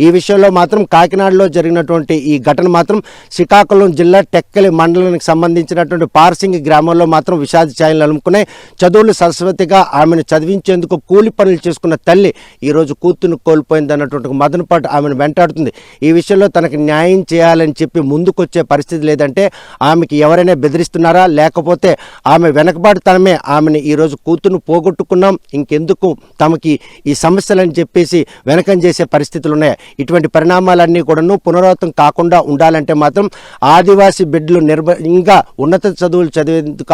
ఈ విషయంలో మాత్రం కాకినాడలో జరిగినటువంటి ఈ ఘటన మాత్రం శ్రీకాకుళం జిల్లా టెక్కలి మండలానికి సంబంధించినటువంటి పార్సింగి గ్రామంలో మాత్రం విషాద ఛాయలు అలుముకున్నాయి. చదువులు సరస్వతిగా ఆమెను చదివించేందుకు కూలి పనులు చేసుకున్న తల్లి ఈరోజు కూతురును కోల్పోయింది అన్నటువంటి మదనపాటు ఆమెను వెంటాడుతుంది. ఈ విషయంలో తనకు న్యాయం చేయాలని చెప్పి ముందుకొచ్చే పరిస్థితి లేదంటే ఆమెకి ఎవరైనా బెదిరిస్తున్నారా, లేకపోతే ఆమె వెనకబాటుతనమే ఆమెను ఈరోజు కూతురును పోగొట్టుకున్నాం, ఇంకెందుకు తమకి ఈ సమస్యలని చెప్పేసి వెనకం చేసే పరిస్థితులు ఉన్నాయి. ఇటువంటి పరిణామాలన్నీ కూడాను పునరావృతం కాకుండా ఉండాలంటే మాత్రం ఆదివాసీ బిడ్డలు ఇంకా ఉన్నత చదువులు చదివేందుకు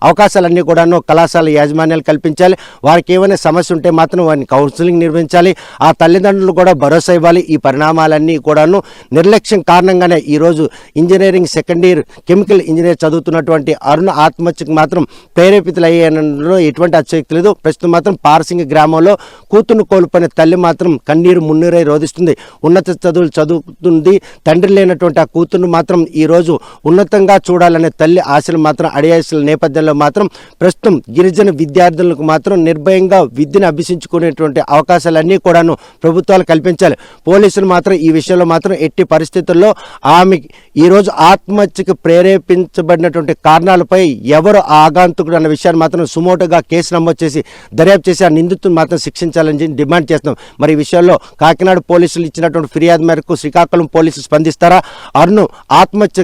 అవకాశాలన్నీ కూడాను కళాశాల యాజమాన్యాలు కల్పించాలి. వారికి ఏమైనా సమస్య ఉంటే మాత్రం వారిని కౌన్సిలింగ్ నిర్వహించాలి. ఆ తల్లిదండ్రులు కూడా భరోసా ఇవ్వాలి. ఈ పరిణామాలన్నీ కూడాను నిర్లక్ష్యం కారణంగానే ఈరోజు engineering second year chemical engineer చదువుతున్నటువంటి అరుణ ఆత్మహత్యకు మాత్రం ప్రేరేపితులయ్యేలో ఎటువంటి అతిశక్తి లేదు. ప్రస్తుతం మాత్రం పార్సింగి గ్రామంలో కూతురును కోల్పోయిన తల్లి మాత్రం కన్నీరు మున్నీరై రోధిస్తుంది. ఉన్నత చదువులు చదువుతుంది. తండ్రి లేనటువంటి ఆ కూతురును మాత్రం ఈరోజు ఉన్నతంగా చూడాలనే తల్లి ఆశలు మాత్రం అడియాల్సిన నేపథ్యంలో మాత్రం ప్రస్తుతం గిరిజన విద్యార్థులకు మాత్రం నిర్భయంగా విద్యను అభ్యసించుకునేటువంటి అవకాశాలన్నీ కూడాను ప్రభుత్వాలు కల్పించాలి. పోలీసులు మాత్రం ఈ విషయంలో మాత్రం ఎట్టి పరిస్థితుల్లో ఆమె ఈరోజు ఆత్మహత్యకు ప్రేరేపించబడినటువంటి కారణాలపై ఎవరు ఆగాంతుకుడు అన్న విషయాన్ని మాత్రం సుమోటోగా కేసు నమోదు చేసి దర్యాప్తు చేసి ఆ నిందితుని మాత్రం శిక్షించాలని డిమాండ్ చేస్తున్నాం. మరి ఈ విషయంలో కాకినాడ పోలీసులు ఇచ్చినటువంటి ఫిర్యాదు మేరకు శ్రీకాకుళం పోలీసులు స్పందిస్తారా, అరుణ్ ఆత్మహత్య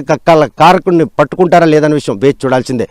కారకుడిని పట్టుకుంటారా లేదన్న విషయం వేచి చూడాల్సిందే.